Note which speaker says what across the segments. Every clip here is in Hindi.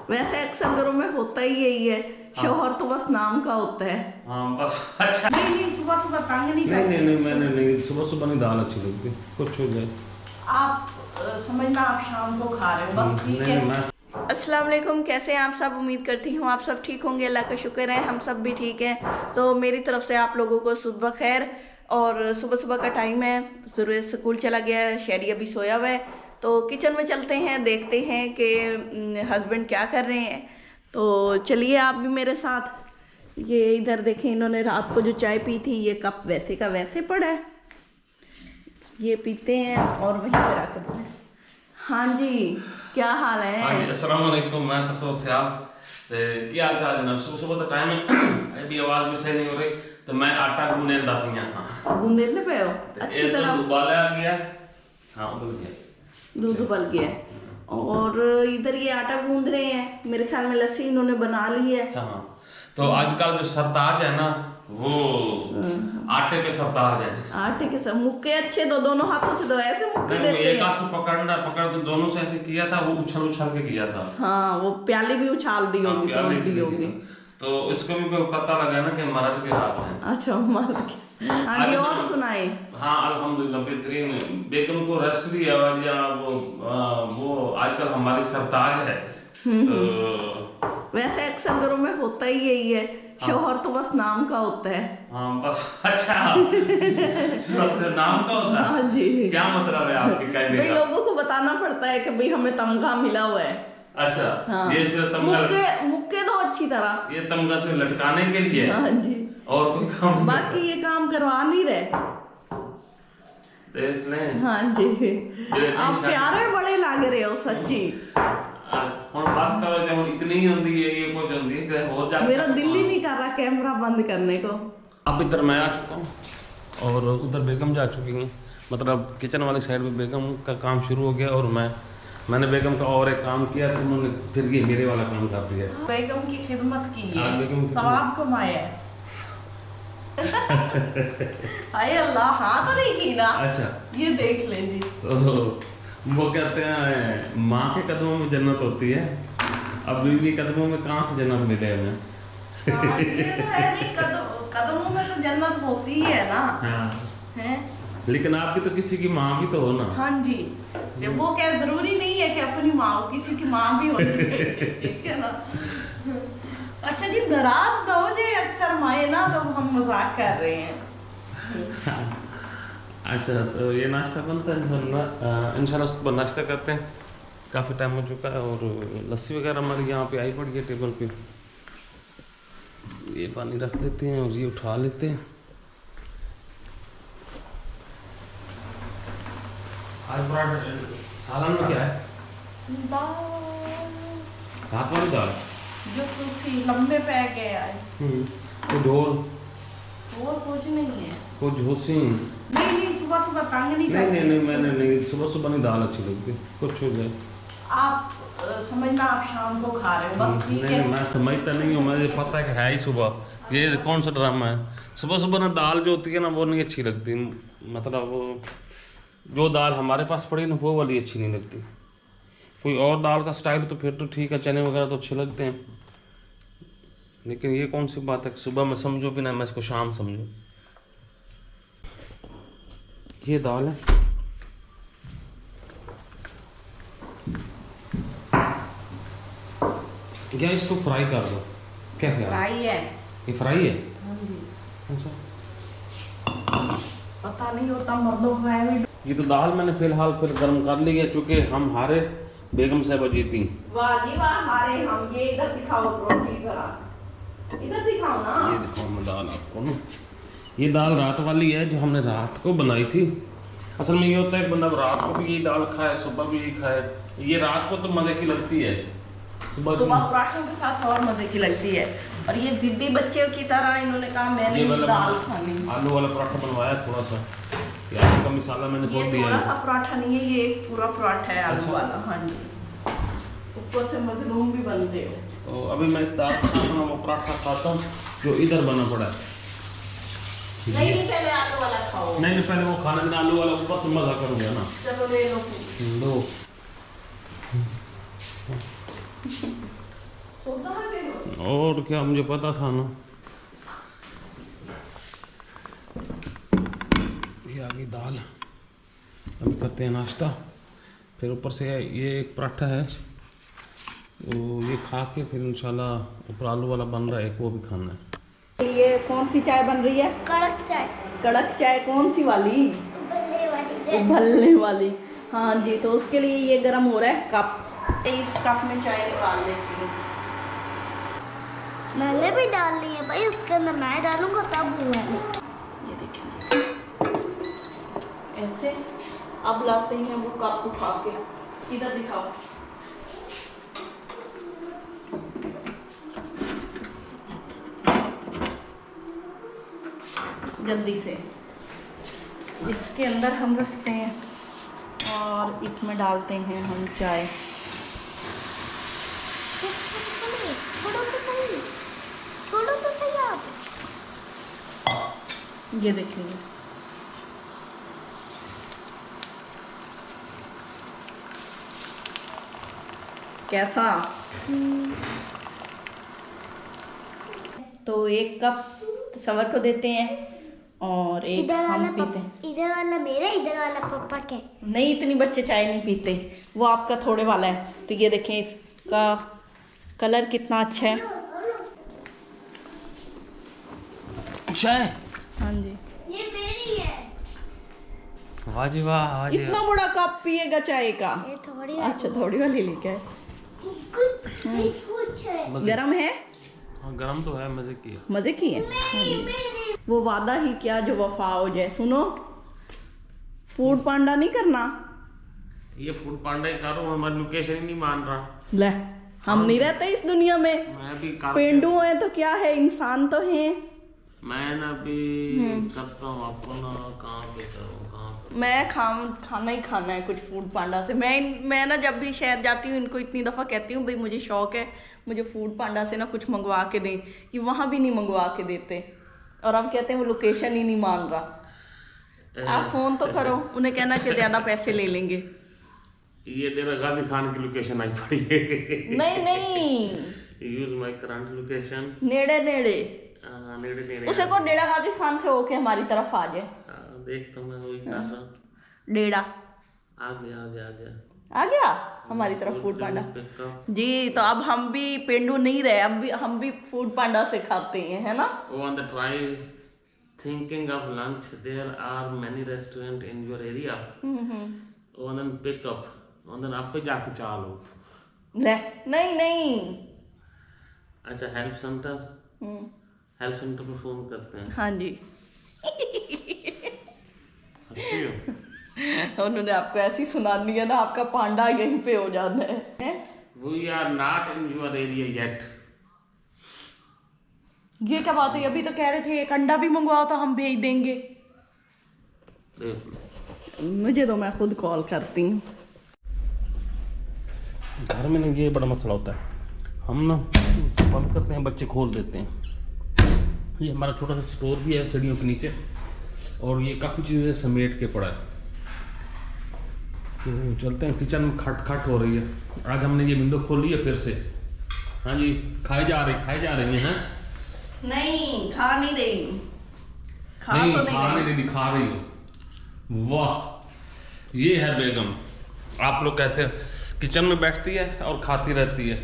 Speaker 1: वैसे अक्सर घरों में होता ही यही है। शौहर तो बस नाम का होता है।
Speaker 2: हाँ बस। अच्छा
Speaker 1: नहीं, सुबह सुबह तंग नहीं
Speaker 2: नहीं
Speaker 1: करते।
Speaker 2: नहीं नहीं मैंने नहीं, सुबह सुबह नहीं दाल अच्छी लगती, कुछ हो जाए।
Speaker 1: आप समझना आप शाम को खा रहे हो बस, ठीक
Speaker 2: नहीं
Speaker 1: है।
Speaker 2: मैं
Speaker 1: अस्सलाम वालेकुम, कैसे हैं आप सब? उम्मीद करती हूँ आप सब ठीक होंगे, अल्लाह का शुक्र है हम सब भी ठीक हैं। तो मेरी तरफ से आप लोगों को सुबह खैर। और सुबह सुबह का टाइम है, सूरज स्कूल चला गया है, शहरी अभी सोया हुआ है। तो किचन में चलते हैं, देखते हैं कि हस्बैंड क्या कर रहे हैं। तो चलिए आप भी मेरे साथ। ये इधर देखें, इन्होंने रात को जो चाय पी थी ये कप वैसे का वैसे पड़ा है, ये पीते हैं और वहीं पर आकर पीते हैं। हाँ जी, क्या हाल है?
Speaker 2: हाँ जी, अस्सलाम वालेकुम। मैं तसव्वुर से आप क्या हाल चाल जनाब? सुबह सुबह तो टाइम है, अभी आवाज भी सही नहीं हो रही, तो मैं आटा गूंदने दाती हां।
Speaker 1: गूंदे पे हो अच्छी
Speaker 2: ये
Speaker 1: तरह?
Speaker 2: तो उबाला आ गया। हाँ उबल गया,
Speaker 1: दूध उबल गया है। और इधर ये आटा गूंद रहे हैं, मेरे ख्याल में लस्सी इन्होंने बना ली है।
Speaker 2: हाँ। तो आजकल जो सरताज है ना, वो आटे के सरताज है।
Speaker 1: आटे के साथ मुक्के अच्छे दो, दोनों हाथों से दो, ऐसे मुक्के
Speaker 2: नहीं, वो
Speaker 1: देते
Speaker 2: एक
Speaker 1: हैं।
Speaker 2: हाथ से पकड़ तो दोनों से ऐसे किया था, वो उछल उछल के किया था।
Speaker 1: हाँ, वो प्याली भी उछाल दी
Speaker 2: हाँ,
Speaker 1: होगी,
Speaker 2: प्याले
Speaker 1: तोड़ दी
Speaker 2: भी
Speaker 1: होगी।
Speaker 2: तो इसको भी कोई पता लगा ना कि मर्द के हाथ है।
Speaker 1: अच्छा, मर के। हाँ जी, और सुनाए?
Speaker 2: हाँ अल्हम्दुलिल्लाह बेहतरीन। बेगम को रेस्ट दी आवाज या वो आजकल हमारी सरताज है। तो
Speaker 1: वैसे अक्सर घरों में होता ही यही है। शौहर तो बस नाम का होता है।
Speaker 2: हाँ बस। अच्छा सिर्फ नाम का होता है?
Speaker 1: हाँ जी।
Speaker 2: क्या मतलब है आपके कहने
Speaker 1: भाई
Speaker 2: का?
Speaker 1: लोगों को बताना पड़ता है कि भाई हमें तमगा मिला हुआ है।
Speaker 2: अच्छा।
Speaker 1: हाँ।
Speaker 2: ये सिर्फ तमगा,
Speaker 1: मुक्के दो अच्छी तरह।
Speaker 2: ये तमगा से लटकाने के लिए है?
Speaker 1: हाँ जी।
Speaker 2: और कोई काम नहीं
Speaker 1: बाकी ये काम करवा नहीं रहे।
Speaker 2: देख लें।
Speaker 1: हाँ जी,
Speaker 2: ये
Speaker 1: आप
Speaker 2: नहीं
Speaker 1: प्यारे बड़े लग रहे हो सच्ची।
Speaker 2: आज ਹੁਣ बस करो जब इतनी ही होती है, ये कुछ होती है कि हो जाता
Speaker 1: मेरा दिल ही नहीं कर रहा कैमरा बंद करने को।
Speaker 2: अब इधर मैं आ चुका हूँ और उधर बेगम जा चुकी हैं। मतलब किचन वाली साइड में बेगम का काम शुरू हो गया और मैंने बेगम का और एक काम किया, तो उन्होंने फिर ये मेरे वाला काम कर दिया।
Speaker 1: बेगम की खिदमत की
Speaker 2: हाँ,
Speaker 1: है,
Speaker 2: बेगम की
Speaker 1: सवाब कमाया है। हाय अल्लाह, हाँ तो नहीं की ना?
Speaker 2: अच्छा,
Speaker 1: ये देख ले जी।
Speaker 2: तो वो कहते हैं माँ के कदमों में जन्नत होती है, अब बीवी के कदमों में कहाँ से जन्नत मिले हमें?
Speaker 1: हाँ, ये तो है नहीं, कदमों में तो जन्नत होती ही है ना।
Speaker 2: हाँ।
Speaker 1: हैं?
Speaker 2: लेकिन आपकी तो किसी की माँ भी तो हो ना।
Speaker 1: हाँ जी, जब वो क्या जरूरी नहीं है कि अपनी माँ हो, किसी की माँ भी होनी चाहिए, ठीक है ना? अच्छा जी, नाराज ना हो जाए अक्सर माए ना, तो हम मजाक कर रहे हैं।
Speaker 2: अच्छा, तो ये नाश्ता बनता है इंशाल्लाह उसके बाद नाश्ता करते हैं। काफ़ी टाइम हो चुका है और लस्सी वगैरह हमारी यहाँ पे आई पड़ी है टेबल पे। ये पानी रख देते हैं और ये उठा लेते हैं। आज बड़ा सालन में क्या है? रात वाली दाल
Speaker 1: जो तुलसी लंबे पै गए आए,
Speaker 2: तो ढोल
Speaker 1: और कुछ नहीं है।
Speaker 2: कुछ झोसी।
Speaker 1: नहीं, सुबह सुबह तंग नहीं
Speaker 2: नहीं
Speaker 1: करते।
Speaker 2: नहीं नहीं मैंने नहीं, सुबह सुबह नहीं दाल अच्छी लगती, कुछ हो जाए।
Speaker 1: आप समझना आप शाम को खा रहे हो बस, ठीक
Speaker 2: नहीं
Speaker 1: है।
Speaker 2: मैं समझता नहीं हूँ, मुझे पता है कि है ही सुबह। ये कौन सा ड्रामा है? सुबह सुबह ना दाल जो होती है ना वो नहीं अच्छी लगती। मतलब वो जो दाल हमारे पास पड़ी ना वो वाली अच्छी नहीं लगती। कोई और दाल का स्टाइल तो फिर तो ठीक है, चने वगैरह तो अच्छे लगते हैं, लेकिन ये कौन सी बात है सुबह में समझो भी ना, मैं इसको शाम समझूँ। ये दाल है, क्या इसको फ्राई कर दो? क्या क्या
Speaker 1: फ्राई है?
Speaker 2: ये फ्राई है?
Speaker 1: हाँ जी।
Speaker 2: अच्छा,
Speaker 1: पता नहीं होता मर्दों को है भी।
Speaker 2: ये तो दाल मैंने फिलहाल फिर गर्म कर ली है, चूँकि हम हारे बेगम साहबा जीती।
Speaker 1: वाह जी वाह, हमारे हम। ये इधर दिखाओ रोटी जरा, इधर दिखाओ ना।
Speaker 2: ये दिखाओ मैं दाल आपको ना, ये दाल रात वाली है जो हमने रात को बनाई थी। असल में ये होता है, एक बंदा रात को भी यही दाल खाए, सुबह भी यही खाए। ये रात को तो मज़े की लगती है, सुबह
Speaker 1: पराठों के साथ और मजे की लगती है। और ये जिद्दी बच्चे की तरह इन्होंने कहा मैंने भी दाल खानी।
Speaker 2: आलू वाला पराठा बनवाया थोड़ा सा, ये आलू का मसाला मैंने
Speaker 1: ये
Speaker 2: खोल दिया
Speaker 1: थोड़ा
Speaker 2: है।
Speaker 1: सा पराठा नहीं है, ये एक पूरा पराठा है आलू
Speaker 2: अच्छा।
Speaker 1: वाला। हाँ जी, ऊपर से मजलूम भी बनते हो।
Speaker 2: तो अभी मैं इस दाल के साथ ना वो पराठा खाता हूँ जो इधर बना पड़ा है।
Speaker 1: नहीं, पहले आलू वाला खाओ।
Speaker 2: नहीं पहले वो खाना दिन आलू वाला ऊपर से मजा करूँगा ना।
Speaker 1: चलो ले लो फिर।
Speaker 2: लो और क्या, मुझे पता था ना। ये आ गई दाल, अभी करते हैं नाश्ता। फिर ऊपर से ये एक पराठा है, तो ये खा के फिर इंशाल्लाह ऊपर आलू वाला बन रहा है, एक वो भी खाना है।
Speaker 1: ये कौन सी चाय बन रही है?
Speaker 3: कड़क चाय।
Speaker 1: कड़क चाय कौन सी वाली?
Speaker 3: उबलने वाली।
Speaker 1: उबलने वाली, हाँ जी। तो उसके लिए ये गर्म हो रहा है कप। इस कप में चाय निकाल लेती हूँ।
Speaker 3: मैंने भी डाल ली है भाई, उसके अंदर मैं डालूंगा तब हुआ है।
Speaker 1: ये देखिए ऐसे। अब लाते हैं वो कप उठा के, इधर दिखाओ। जल्दी से इसके अंदर हम रखते हैं और इसमें डालते हैं हम चाय।
Speaker 3: छोड़ो तो सही, छोड़ो तो सही आप।
Speaker 1: ये देखेंगे, कैसा? तो एक कप सवर को देते हैं और एक
Speaker 3: इधर वाला
Speaker 1: हम पीते हैं।
Speaker 3: इधर वाला मेरा, इधर वाला पापा के।
Speaker 1: नहीं, इतनी बच्चे चाय नहीं पीते, वो आपका थोड़े वाला है। तो ये देखें, इसका कलर कितना अच्छा है।
Speaker 2: चाय,
Speaker 1: हाँ जी,
Speaker 3: ये मेरी है।
Speaker 2: वाह जी वाह, वाह जी
Speaker 1: इतना बड़ा कप पिएगा चाय का?
Speaker 3: ये थोड़ी
Speaker 1: अच्छा, थोड़ी वाली लेके आए।
Speaker 3: कुछ है।
Speaker 2: मजे।
Speaker 1: गरम है?
Speaker 2: हाँ गरम तो है, मजे की है।
Speaker 1: मजे की है। हाँ जी। वो वादा ही क्या जो वफा हो जाए। सुनो, फूड पांडा नहीं करना।
Speaker 2: ये फूड पांडा ही करो, हमारी लोकेशन ही नहीं मान रहा।
Speaker 1: ले, हम नहीं रहते इस दुनिया में।
Speaker 2: मैं भी
Speaker 1: पेंडू है तो क्या है, इंसान तो है।
Speaker 2: मैं ना भी करता हूँ आपको ना, कहाँ पे करूँ, कहाँ पे।
Speaker 1: मैं खाना ही खाना है कुछ फूड पांडा से। मैं ना जब भी शहर जाती हूँ, इनको इतनी दफ़ा कहती हूँ भाई मुझे शौक है, मुझे फूड पांडा से ना कुछ मंगवा के दें। कि वहाँ भी नहीं मंगवा के देते, और अब कहते हैं वो लोकेशन ही नहीं मान रहा। आप फ़ोन तो करो, उन्हें कहना कि ज़्यादा पैसे ले लेंगे।
Speaker 2: ये डेरा गाजी खान की लोकेशन आई पड़ी है।
Speaker 1: नहीं नहीं,
Speaker 2: यूज माय करंट लोकेशन।
Speaker 1: नेड़े नेड़े,
Speaker 2: नेड़े नेड़े
Speaker 1: उसे को डेरा गाजी खान से होके हमारी तरफ आ जाए।
Speaker 2: देख तो मैं वही कर रहा हूँ।
Speaker 1: डेढ़ा
Speaker 2: आ गया आ गया आ गया
Speaker 1: आ गया हमारी तरफ फूड पांडा जी। तो अब हम भी पेंडू नहीं रहे, अब भी हम भी फूड पांडा से खाते हैं, है ना।
Speaker 2: On the try thinking of lunch, there are many restaurant in your area. On then pick up, on then आप पे जाके चालो।
Speaker 1: ले, नहीं नहीं।
Speaker 2: अच्छा, हेल्प सेंटर पे फोन करते हैं।
Speaker 1: हाँ जी।
Speaker 2: हंसती हो?
Speaker 1: उन्होंने आपको ऐसी सुना दिया ना, आपका पांडा यहीं पे हो जाना है।
Speaker 2: We are not in your area yet.
Speaker 1: ये क्या बात है? अभी तो कह रहे थे एक अंडा भी मंगवाओ तो हम भेज देंगे।
Speaker 2: देख लो।
Speaker 1: मुझे तो मैं खुद कॉल करती हूँ।
Speaker 2: घर में ना ये बड़ा मसला होता है, हम ना इसको बंद करते हैं, बच्चे खोल देते हैं। ये हमारा छोटा सा स्टोर भी है सीढ़ियों के नीचे, और ये काफ़ी चीज़ें समेट के पड़ा है। तो चलते हैं, किचन में खट खट हो रही है। आज हमने ये विंडो खोली है फिर से। हाँ जी, खाई जा रही हैं।
Speaker 1: नहीं, खा नहीं रही।
Speaker 2: नहीं, खा नहीं रही, दिखा रही हो। वाह, ये है बेगम। आप लोग कहते हैं किचन में बैठती है और खाती रहती है।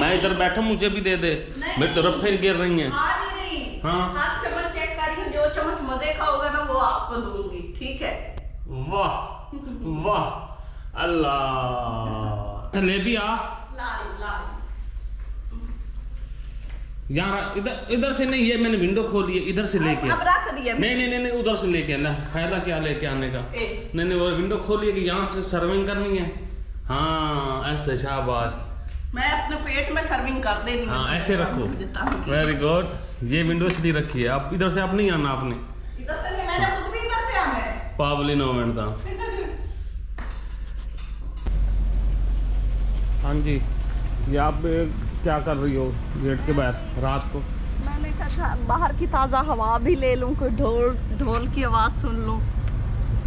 Speaker 2: मैं इधर बैठा, मुझे भी दे दे। मेरी तरफ फिर गिर रही हैं। हाँ,
Speaker 1: हाथ चम्मच चेक करिए, जो चम्मच मजे का होगा ना वो आपको दूंगी, ठीक है।
Speaker 2: वाह वाह, अल्लाह। जलेबी आ यार, इधर से नहीं, ये मैंने विंडो खोली है, इधर से लेके
Speaker 1: अब रख दिया।
Speaker 2: नहीं, उधर से लेके आना। फायदा क्या लेके आने का? नहीं, वो विंडो खोली है कि यहाँ से सर्विंग करनी है। हाँ, ऐसे, शाबाश।
Speaker 1: मैं अपने पेट में सर्विंग कर देनी।
Speaker 2: हाँ, ऐसे रखो। Very good. ये विंडो इसलिए रखी है, आप इधर से आप नहीं आना आपने।
Speaker 1: इधर से नहीं, मैंने खुद भी इधर से आना है।
Speaker 2: पावली नोवेंट था। हाँ जी, ये आप क्या कर रही हो गेट के बाहर रात को?
Speaker 1: मैंने कहा बाहर की ताज़ा हवा भी ले लूं, कोई ढोल की आवाज़ सुन लूं।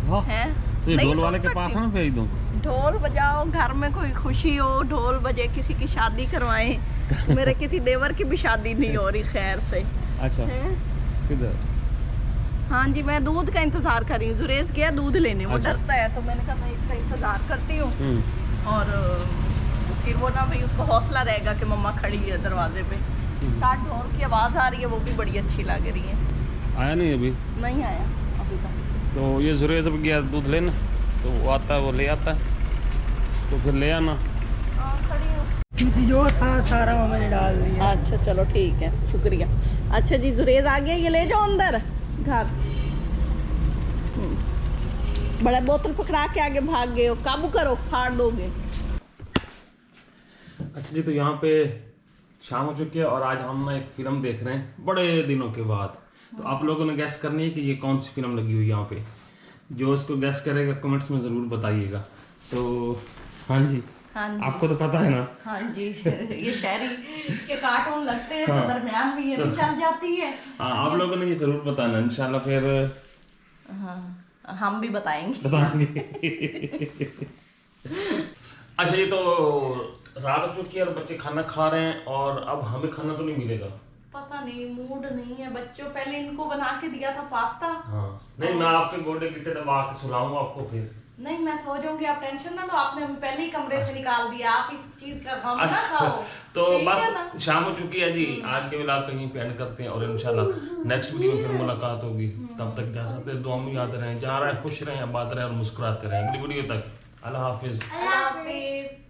Speaker 2: वाह,
Speaker 1: है
Speaker 2: तो ये
Speaker 1: नहीं
Speaker 2: ढोल
Speaker 1: सुन
Speaker 2: वाले के पास
Speaker 1: सकती।
Speaker 2: है ना भेज दूँ?
Speaker 1: ढोल बजाओ, घर में कोई खुशी हो ढोल बजे, किसी की शादी करवाएं। मेरे किसी देवर की भी शादी नहीं हो रही खैर से
Speaker 2: अच्छा
Speaker 1: है।
Speaker 2: किधर?
Speaker 1: हाँ जी, मैं दूध का इंतजार कर रही हूँ। जुरेज गया दूध लेने, वो
Speaker 2: अच्छा।
Speaker 1: डरता है तो मैंने कहा मैं इसका इंतजार करती हूँ।
Speaker 2: हम्म।
Speaker 1: और फिर वो ना भाई उसको हौसला रहेगा कि मम्मा खड़ी है दरवाजे पे। साथ ढोल की आवाज़ आ रही है, वो भी बड़ी अच्छी लग रही है।
Speaker 2: आया नहीं अभी?
Speaker 1: नहीं आया अभी तक।
Speaker 2: तो ये जुरेज अब गया दूध लेने, तो वो आता है, वो ले आता है, तो फिर ले आना।
Speaker 1: हाँ खड़ी हूँ।
Speaker 4: किसी जो था सारा वो मैंने डाल दिया।
Speaker 1: अच्छा चलो ठीक है, शुक्रिया। अच्छा जी, जुरेज आ गया, ये ले जाओ अंदर घर। बड़ा बोतल पकड़ा के आगे भाग गए हो, काबू करो, फाड़ दोगे।
Speaker 2: अच्छा जी, तो यहाँ पे शाम हो चुकी है और आज हम ना एक फिल्म देख रहे हैं बड़े दिनों के बाद। तो आप लोगों ने गैस करनी है कि ये कौन सी फिल्म लगी हुई है यहाँ पे। जो उसको गैस करेगा कमेंट्स में ज़रूर बताइएगा। तो हाँ जी,
Speaker 1: हाँ जी,
Speaker 2: आपको तो पता है ना।
Speaker 1: हाँ जी। ये शहरी के कार्टून लगते हैं,
Speaker 2: हाँ।
Speaker 1: तो दरमियान में ये भी चल जाती है।
Speaker 2: हाँ, आप लोगों ने ये ज़रूर बताना इंशाल्लाह, फिर
Speaker 1: हाँ, हम भी बताएंगे।
Speaker 2: बताएंगे। अच्छा, ये तो रात हो चुकी है और बच्चे खाना खा रहे हैं और अब हमें खाना तो नहीं मिलेगा।
Speaker 1: पता नहीं, मूड नहीं है बच्चों। पहले इनको बना के दिया था पास्ता।
Speaker 2: हाँ, नहीं मैं आपके गोडे गिट्टे दबा के सुलाऊंगा आपको फिर।
Speaker 1: नहीं, मैं सो जाऊंगी, आप टेंशन ना लो। आपने हमें पहले ही कमरे से निकाल दिया, आप इस चीज का गम ना खाओ।
Speaker 2: तो
Speaker 1: ठीक है ना?
Speaker 2: बस शाम हो चुकी है जी, आज के व्लॉग कहीं पे एंड करते हैं और इंशाल्लाह नेक्स्ट वीडियो में फिर मुलाकात होगी। तब तक जा सकते हैं, दुआ में याद रहें, जहाँ रहें खुश रहें, आबाद रहें और मुस्कुराते रहें। अगली वीडियो तक अल्लाह हाफिज।
Speaker 1: अल्लाह हाफिज।